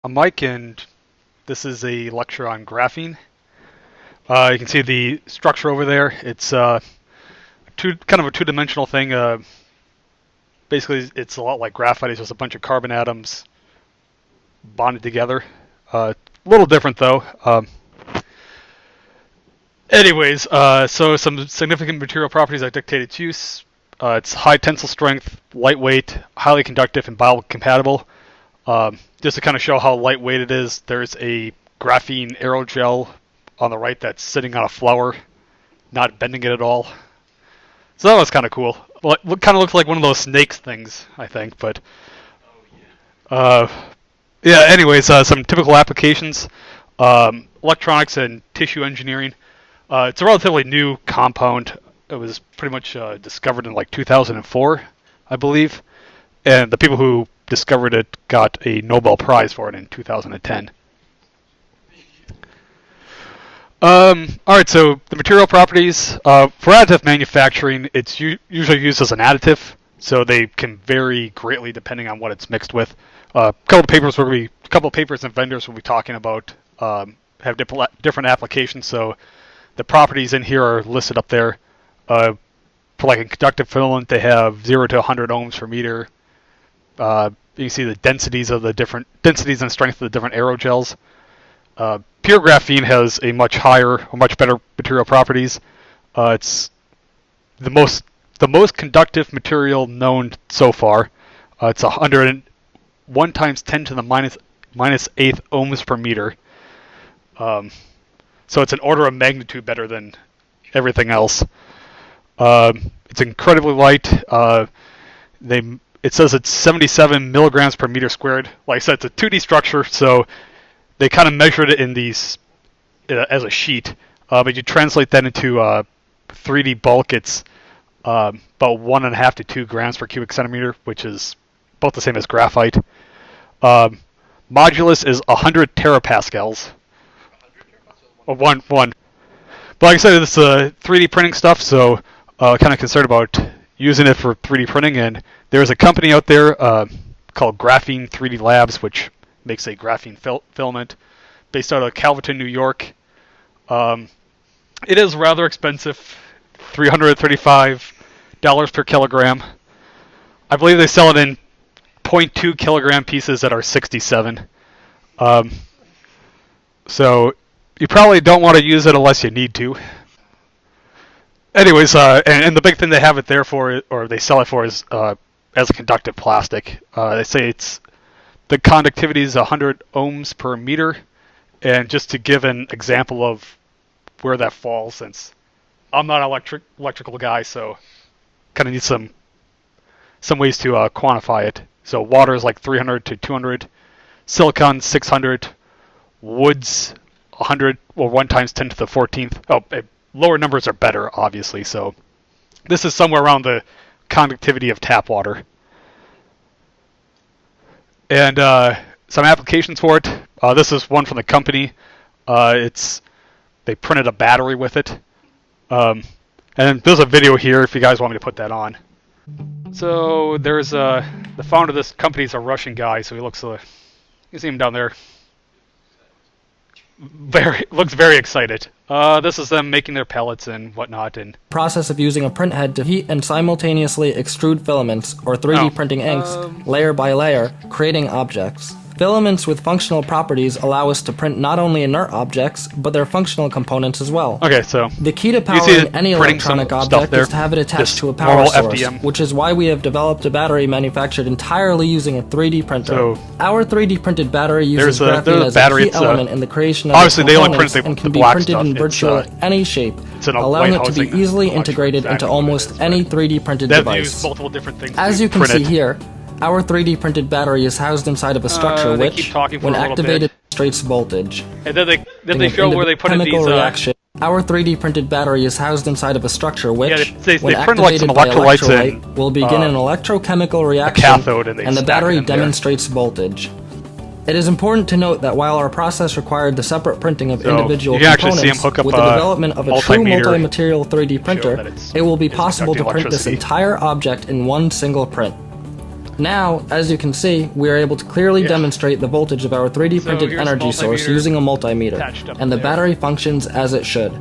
I'm Mike, and this is a lecture on graphene. You can see the structure over there. It's kind of a two-dimensional thing. Basically, it's a lot like graphite. It's just a bunch of carbon atoms bonded together. A little different, though. So some significant material properties that dictate its use. It's high tensile strength, lightweight, highly conductive, and biocompatible. Just to kind of show how lightweight it is, there's a graphene aerogel on the right that's sitting on a flower, not bending it at all. So that was kind of cool. Well, it kind of looks like one of those snakes things, I think. But yeah. Anyways, some typical applications: electronics and tissue engineering. It's a relatively new compound. It was pretty much discovered in like 2004, I believe, and the people who discovered it got a Nobel Prize for it in 2010. Alright, so the material properties. For additive manufacturing, it's usually used as an additive, so they can vary greatly depending on what it's mixed with. A couple of papers and vendors will be talking about have different applications, so the properties in here are listed up there. For like a conductive filament, they have 0 to 100 ohms per meter. You can see the densities and strength of the different aerogels. Pure graphene has a much higher or much better material properties. It's the most conductive material known so far. It's 1 times 10 to the minus 8th ohms per meter. So it's an order of magnitude better than everything else. It's incredibly light. It says it's 77 milligrams per meter squared. Like I said, it's a 2D structure, so they kind of measured it in these as a sheet. But you translate that into 3D bulk, it's about 1.5 to 2 grams per cubic centimeter, which is about the same as graphite. Modulus is 100 terapascals. One. But like I said, it's 3D printing stuff, so kind of concerned about using it for 3D printing. And there's a company out there called Graphene 3D Labs, which makes a graphene filament based out of Calverton, New York. It is rather expensive, $335 per kilogram. I believe they sell it in 0.2 kilogram pieces that are 67. So you probably don't want to use it unless you need to. Anyways, and the big thing they have it there for, or they sell it for, is as a conductive plastic. They say the conductivity is 100 ohms per meter, and just to give an example of where that falls, since I'm not an electrical guy, so kind of need some ways to quantify it. So water is like 300 to 200, silicon 600, wood's 100, well 1 times 10 to the 14th. Lower numbers are better, obviously, so this is somewhere around the conductivity of tap water. And some applications for it. This is one from the company. They printed a battery with it. And there's a video here if you guys want me to put that on. So there's the founder of this company is a Russian guy, so he looks you see him down there. Looks very excited. This is them making their pellets and whatnot, and process of using a print head to heat and simultaneously extrude filaments, or 3D printing inks, layer by layer, creating objects. Filaments with functional properties allow us to print not only inert objects, but their functional components as well. Okay, so the key to powering any electronic object is to have it attached to a power source, which is why we have developed a battery manufactured entirely using a 3D printer. So our 3D printed battery uses graphene as battery, a key element in the creation of obviously the components they only and can the be printed stuff. in virtually any shape, allowing allowing it to be easily integrated into almost any 3D printed device. Multiple different things as you can see here, our 3D printed battery is housed inside of a structure which, when activated, demonstrates voltage. And then they show where they put in these reaction. Our 3D printed battery is housed inside of a structure which, when like activated by electrolyte, will begin an electrochemical reaction, cathode, and the battery demonstrates voltage. It is important to note that while our process required the separate printing of individual components, with the development of a true multi-material 3D printer, it will be possible to print this entire object in one single print. Now, as you can see, we are able to clearly demonstrate the voltage of our 3D printed energy source using a multimeter, and the battery functions as it should.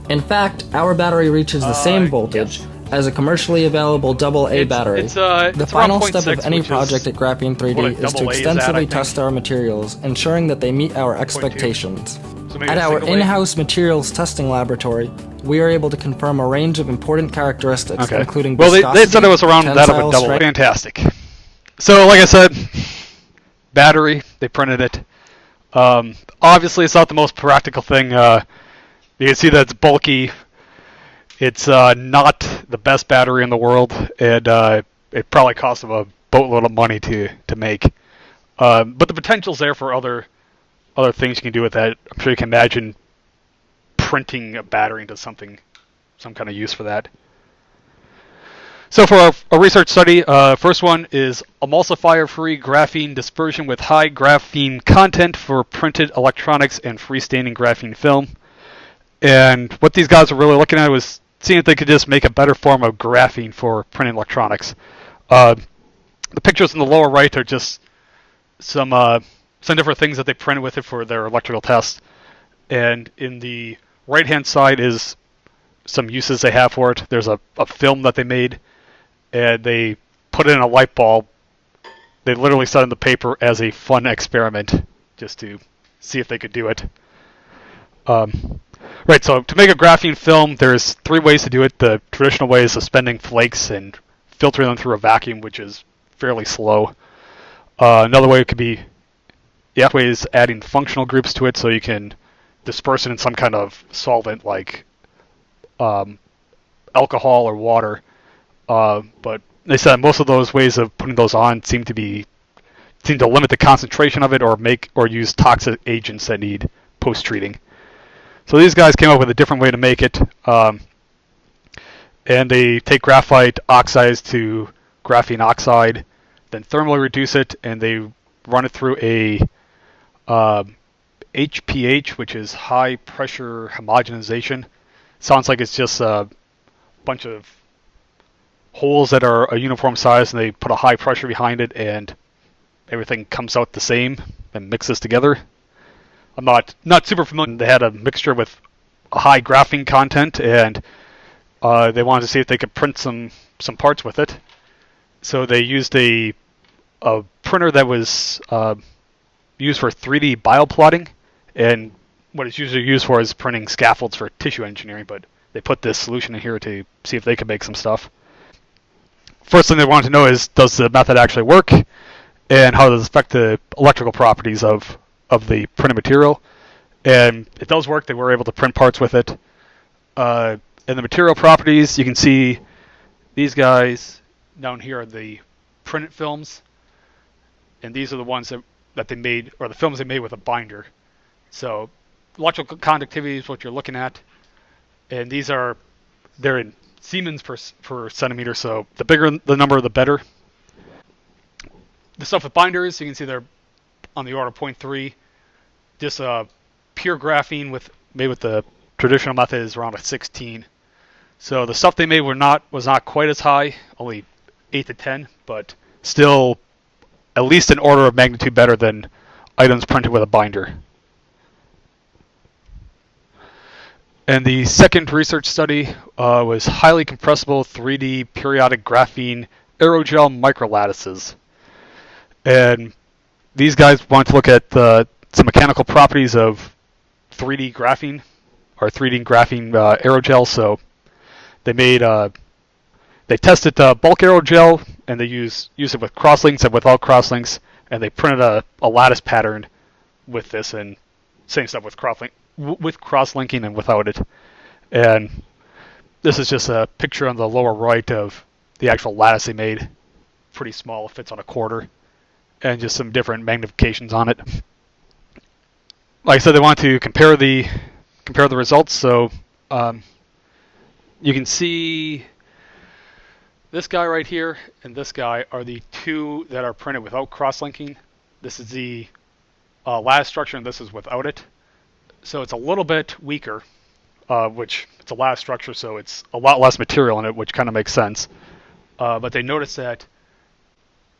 In fact, our battery reaches the same voltage as a commercially available AA battery. The final step of any project at Graphene 3D is to extensively test our materials, ensuring that they meet our expectations. At our in-house materials testing laboratory, we are able to confirm a range of important characteristics, including viscosity, they said it was around that of a double. Fantastic. So, like I said, battery, they printed it. Obviously, it's not the most practical thing. You can see that it's bulky. It's not the best battery in the world, and it probably cost them a boatload of money to make. But the potential's there for other things you can do with that. I'm sure you can imagine printing a battery into some kind of use for that. So for our research study, first one is emulsifier-free graphene dispersion with high graphene content for printed electronics and freestanding graphene film. And what these guys were really looking at was seeing if they could just make a better form of graphene for printed electronics. The pictures in the lower right are just some different things that they printed with it for their electrical test. And in the right-hand side is some uses they have for it. There's a film that they made, and they put it in a light bulb. They literally said in the paper as a fun experiment, just to see if they could do it. Right, so to make a graphene film, there's 3 ways to do it. The traditional way is suspending flakes and filtering them through a vacuum, which is fairly slow. Another way could be, way is adding functional groups to it, so you can disperse it in some kind of solvent like alcohol or water. But they said most of those ways of putting those on seem to limit the concentration of it or use toxic agents that need post-treating. So these guys came up with a different way to make it, and they take graphite oxides to graphene oxide, then thermally reduce it, and they run it through a HPH, which is high pressure homogenization. Sounds like it's just a bunch of holes that are a uniform size, and they put a high pressure behind it, and everything comes out the same and mixes together. I'm not super familiar. They had a mixture with a high graphene content, and they wanted to see if they could print some parts with it. So they used a printer that was used for 3D bioplotting, and what it's usually used for is printing scaffolds for tissue engineering, but they put this solution in here to see if they could make some stuff. First thing they wanted to know is, does the method actually work, and how does it affect the electrical properties of the printed material? And it does work. They were able to print parts with it. In the material properties, you can see these guys down here are the printed films, and these are the ones that they made, or the films they made with a binder. So electrical conductivity is what you're looking at, and they're in Siemens per centimeter, so the bigger the number, the better. The stuff with binders, you can see they're on the order of 0.3. Just pure graphene made with the traditional method is around a 16. So the stuff they made was not quite as high, only 8 to 10, but still at least an order of magnitude better than items printed with a binder. And the second research study was highly compressible 3D periodic graphene aerogel microlattices. And these guys wanted to look at some mechanical properties of 3D graphene, or 3D graphene aerogel. So they tested bulk aerogel, and they use it with crosslinks and without crosslinks, and they printed a lattice pattern with this, and same stuff with cross-linking and without it. And this is just a picture on the lower right of the actual lattice they made. Pretty small, it fits on a quarter, and just some different magnifications on it. Like I said, they want to compare the results. So you can see this guy right here and this guy are the two that are printed without cross-linking. This is the lattice structure, and this is without it. So it's a little bit weaker, which it's a lattice structure, so it's a lot less material in it, which kind of makes sense. But they noticed that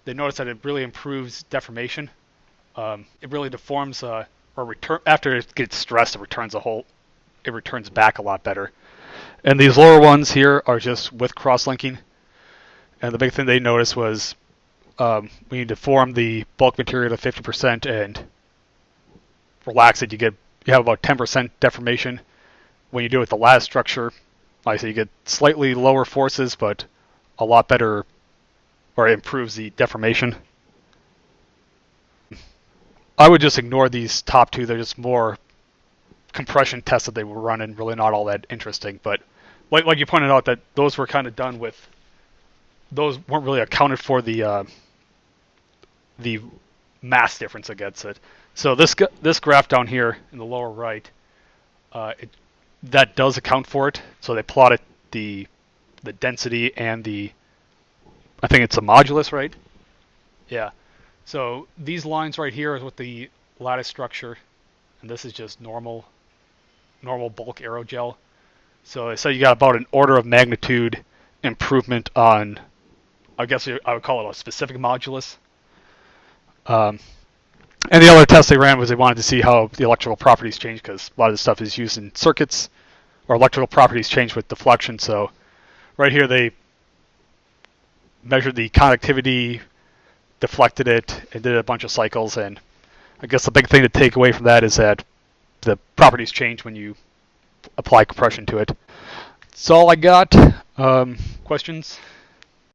they noticed that it really improves deformation. It really deforms or return after it gets stressed. It returns back a lot better. And these lower ones here are just with cross-linking. And the big thing they noticed was when you deform the bulk material to 50% and relax it, you have about 10% deformation. When you do it with the lattice structure, like I said, you get slightly lower forces, but a lot better, or it improves the deformation. I would just ignore these top two. They're just more compression tests that they were running, really not all that interesting. But like you pointed out, that those were kind of done with, those weren't really accounted for the mass difference against it. So this graph down here in the lower right, that does account for it. So they plotted the density and I think it's a modulus, right? Yeah. So these lines right here is with the lattice structure, and this is just normal bulk aerogel. So you got about an order of magnitude improvement on, I guess I would call it a specific modulus. And the other test they ran was they wanted to see how the electrical properties change, because a lot of this stuff is used in circuits, or electrical properties change with deflection. So right here they measured the conductivity, deflected it, and did a bunch of cycles. And I guess the big thing to take away from that is that the properties change when you apply compression to it. That's all I got. Questions?